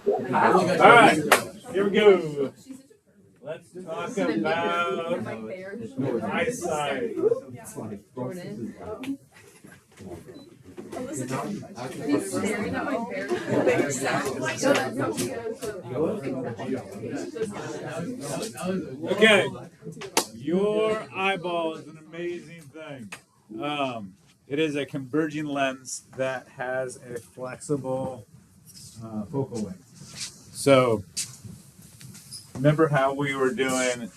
All right, here we go. Let's talk about eyesight. Okay, your eyeball is an amazing thing. It is a converging lens that has a flexible focal length. So, remember how we were doing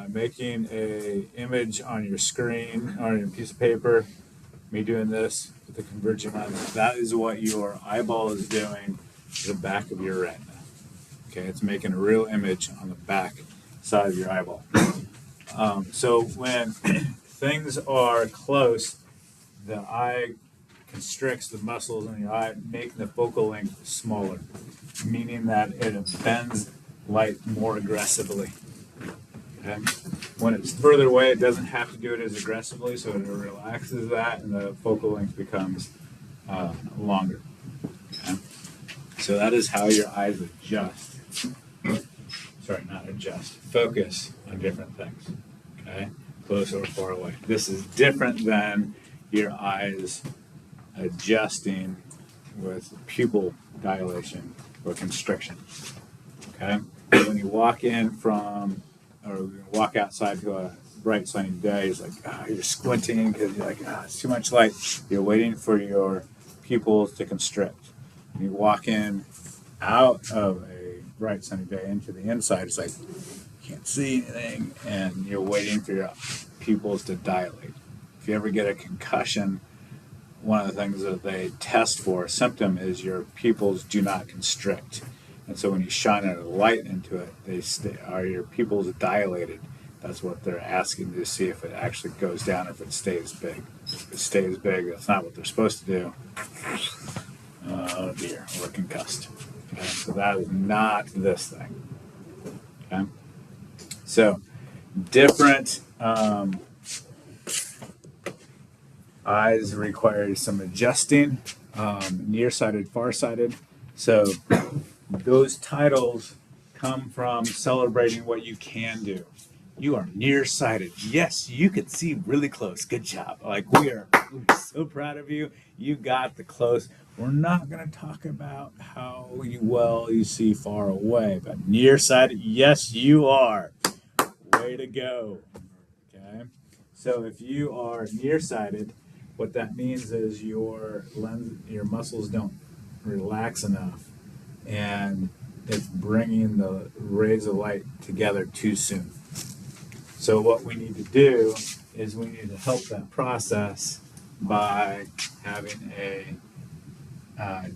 making a image on your screen or on your piece of paper? Me doing this with the converging lens. That is what your eyeball is doing to the back of your retina. Okay, it's making a real image on the back side of your eyeball. So when things are close, the eye constricts the muscles in your eye, making the focal length smaller, meaning that it bends light more aggressively. Okay? When it's further away, it doesn't have to do it as aggressively, so it relaxes that, and the focal length becomes longer. Okay? So that is how your eyes adjust. Sorry, not adjust. Focus on different things. Okay, close or far away. This is different than your eyes adjusting with pupil dilation or constriction. Okay, when you walk in from or walk outside to a bright sunny day, it's like you're squinting because you're like it's too much light. You're waiting for your pupils to constrict. When you walk in out of a bright sunny day into the inside, it's like you can't see anything and you're waiting for your pupils to dilate. If you ever get a concussion, one of the things that they test for, a symptom, is your pupils do not constrict. And so when you shine a light into it, are your pupils dilated? That's what they're asking to see if it actually goes down or if it stays big. If it stays big, that's not what they're supposed to do. Oh dear, we're concussed. Okay, so that is not this thing. Okay, so different eyes require some adjusting. Nearsighted, farsighted. So those titles come from celebrating what you can do. You are nearsighted. Yes, you can see really close. Good job. Like we're so proud of you. You got the close. We're not going to talk about how well you see far away, but nearsighted, yes, you are. Way to go. Okay. So if you are nearsighted, what that means is your muscles don't relax enough, and it's bringing the rays of light together too soon. So what we need to do is we need to help that process by having a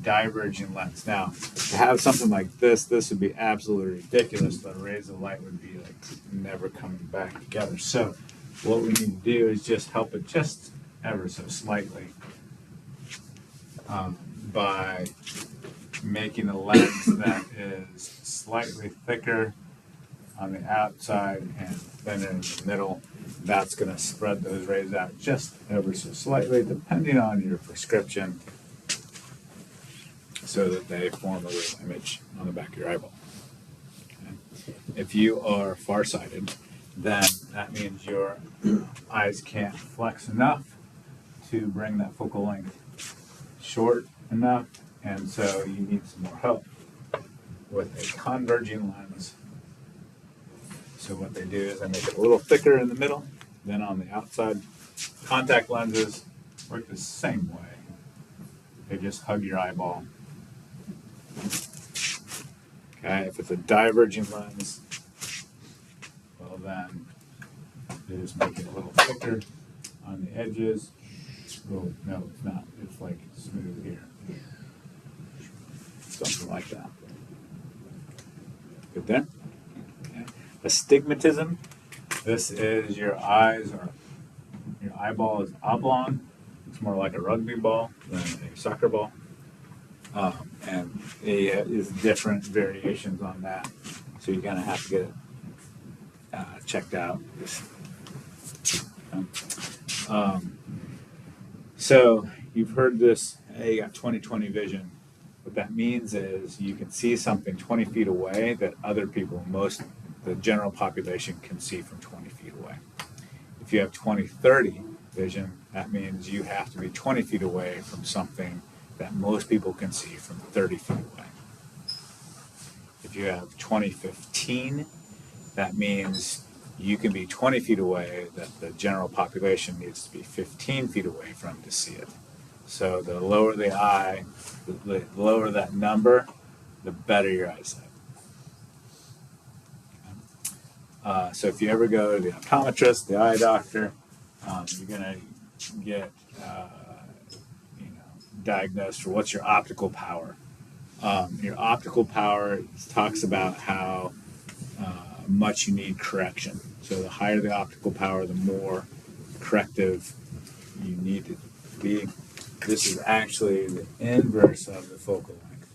diverging lens. Now, to have something like this would be absolutely ridiculous. The rays of light would be like never coming back together. So what we need to do is just help it just ever so slightly by making a lens that is slightly thicker on the outside and thinner in the middle. That's going to spread those rays out just ever so slightly, depending on your prescription, so that they form a real image on the back of your eyeball. Okay. If you are farsighted, then that means your eyes can't flex enough to bring that focal length short enough, and so you need some more help with a converging lens. So what they do is they make it a little thicker in the middle, then on the outside. Contact lenses work the same way. They just hug your eyeball. Okay, if it's a diverging lens, well then they just make it a little thicker on the edges. Oh, no, it's not. It's like smooth here. Something like that. Good there? Okay. Astigmatism. This is your eyes, or your eyeball is oblong. It's more like a rugby ball than a soccer ball. And it is different variations on that. So you're going to have to get it checked out. So you've heard this, hey, you got 20/20 vision What that means is you can see something 20 feet away that other people, the general population, can see from 20 feet away. If you have 20/30 vision, that means you have to be 20 feet away from something that most people can see from 30 feet away. If you have 20/15, that means you can be 20 feet away that the general population needs to be 15 feet away from to see it. So the lower the eye, the lower that number, the better your eyesight. So if you ever go to the optometrist, the eye doctor, you're going to get diagnosed for what's your optical power. Your optical power talks about how much you need correction. So the higher the optical power, the more corrective you need to be. This is actually the inverse of the focal length.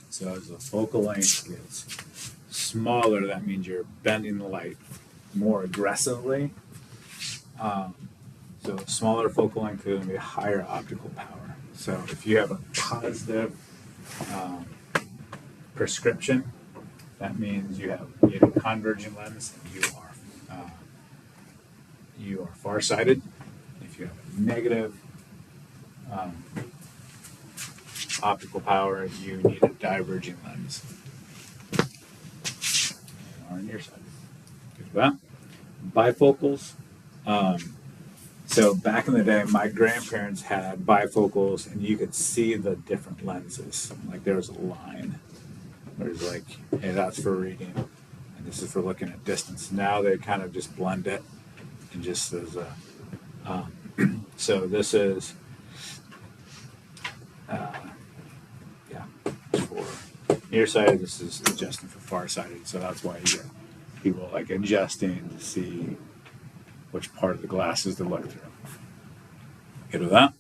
So as the focal length gets smaller, that means you're bending the light more aggressively. So smaller focal length is going to be higher optical power. So if you have a positive prescription, that means you have a converging lens and you are farsighted. If you have a negative optical power, you need a diverging lens. Or nearsighted. Well, bifocals. So back in the day, my grandparents had bifocals, and you could see the different lenses. Like there was a line. There's like, hey, that's for reading, and this is for looking at distance. Now they kind of just blend it, and just as a. So this is, for nearsighted. This is adjusting for farsighted. So that's why you get people like adjusting to see which part of the glasses to look through. Good with that?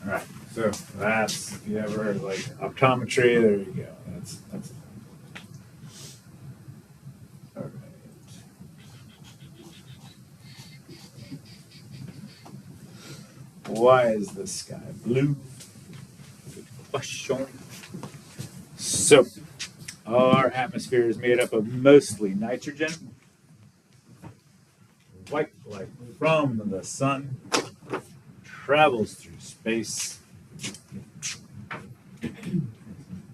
All right. So that's, if you ever heard like optometry, there you go. That's all right. Why is the sky blue? Good question. So our atmosphere is made up of mostly nitrogen. White light from the sun travels through space.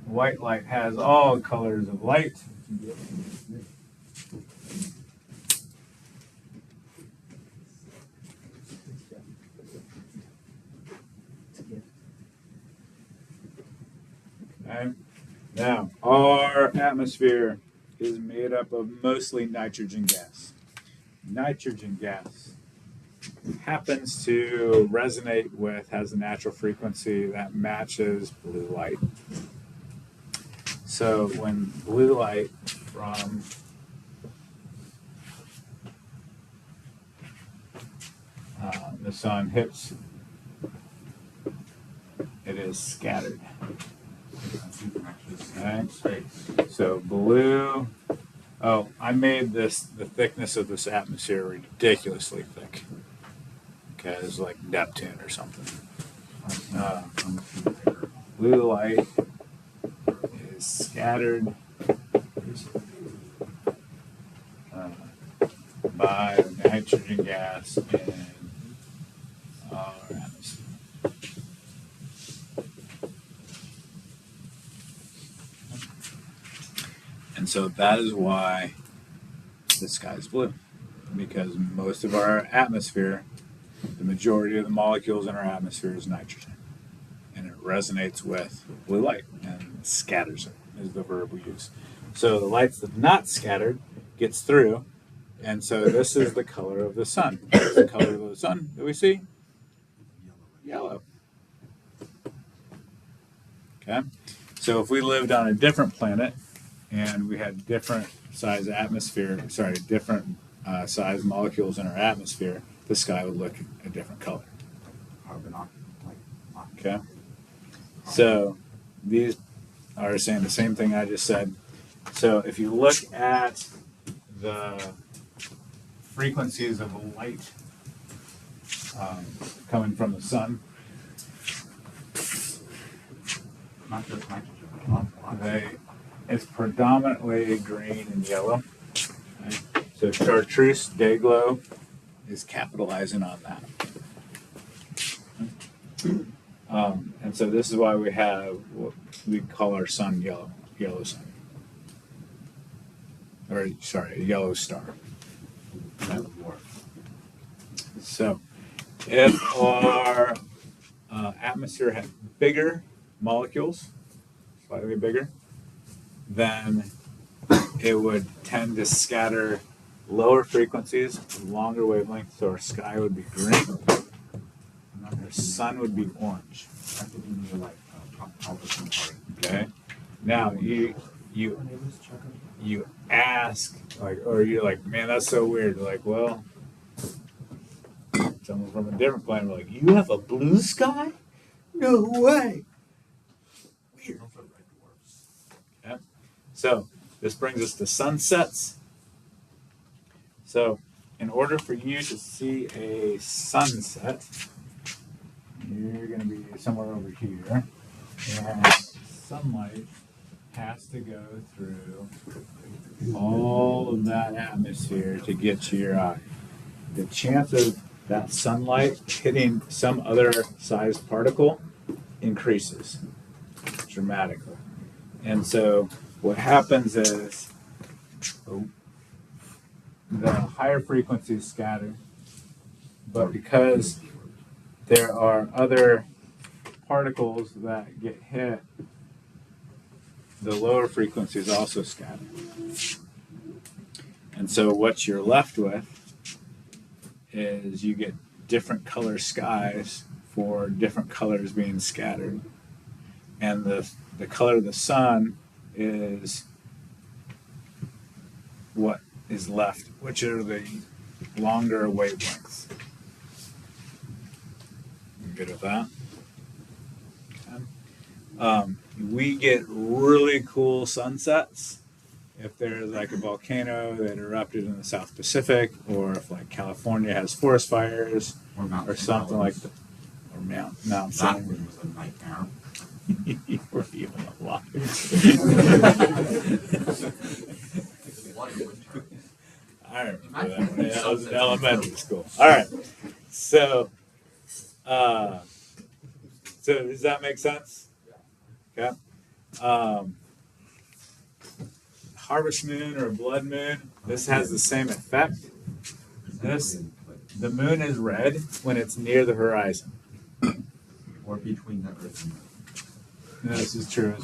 White light has all colors of light. Okay. Now, our atmosphere is made up of mostly nitrogen gas. Nitrogen gas happens to resonate with, has a natural frequency that matches blue light. So when blue light from the sun hits, it is scattered. Okay. So blue. Oh, I made the thickness of this atmosphere ridiculously thick. Okay, it's like Neptune or something. Blue light is scattered by nitrogen gas in our atmosphere. And so that is why the sky is blue, because most of our atmosphere, the majority of the molecules in our atmosphere is nitrogen, and it resonates with blue light and scatters it is the verb we use. So the light that's not scattered gets through, and so this is the color of the sun. What's the color of the sun that we see? Yellow. Okay, so if we lived on a different planet and we had different size size molecules in our atmosphere, the sky would look a different color. Okay, so these are saying the same thing I just said. So if you look at the frequencies of light coming from the sun, Not just nitrogen. It's predominantly green and yellow. Right? So chartreuse day-glo is capitalizing on that. And so this is why we have what we call our sun yellow sun. Or sorry, a yellow star. So if our atmosphere had bigger molecules, slightly bigger, then it would tend to scatter lower frequencies, longer wavelengths, so our sky would be green, and our sun would be orange. Okay. Now you ask, like, or you're like, man, that's so weird. Like, well, someone from a different planet, like, you have a blue sky? No way. Weird. Okay. So this brings us to sunsets. So in order for you to see a sunset, you're going to be somewhere over here, and sunlight has to go through all of that atmosphere to get to your eye. The chance of that sunlight hitting some other sized particle increases dramatically. And so what happens is the higher frequencies scatter, but because there are other particles that get hit, the lower frequencies also scatter. And so what you're left with is you get different color skies for different colors being scattered. And the color of the sun is what is left, which are the longer wavelengths. You good with that? Okay. We get really cool sunsets if there's like a volcano that erupted in the South Pacific, or if like California has forest fires, or something like that, or Mount That St. one was a nightmare. You were even alive. I remember that one. Yeah, I was in elementary school. All right. So does that make sense? Okay. Harvest moon or blood moon, this has the same effect. The moon is red when it's near the horizon. Or between the Earth and This is true as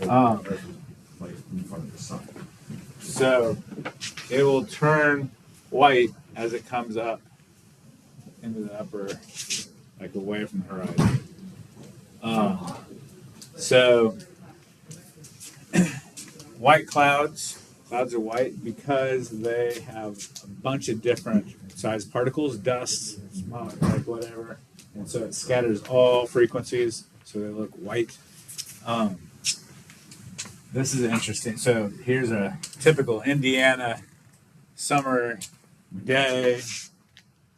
well. Earth is like in front of the sun. So it will turn white as it comes up into the upper, like away from the horizon. So white clouds are white because they have a bunch of different sized particles, dust, smoke, like whatever, and so it scatters all frequencies, so they look white. This is interesting. So here's a typical Indiana summer day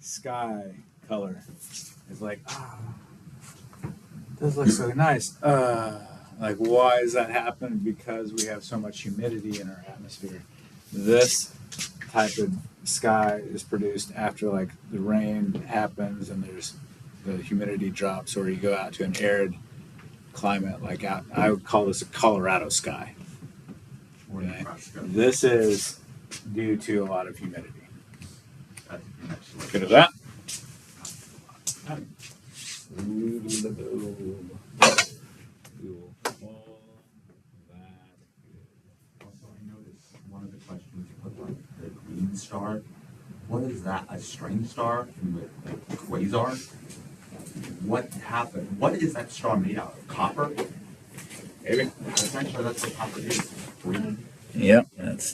sky color. It's like, this looks so nice. Like, why does that happen? Because we have so much humidity in our atmosphere. This type of sky is produced after like the rain happens and there's the humidity drops, or you go out to an arid climate like out. I would call this a Colorado sky. Okay. This is due to a lot of humidity. Good at that. Also, I noticed one of the questions you put on the green star. What is that? A strange star from the quasar? What happened? What is that star made out of? Copper? Maybe. Essentially, that's what copper is. Green. Yep, that's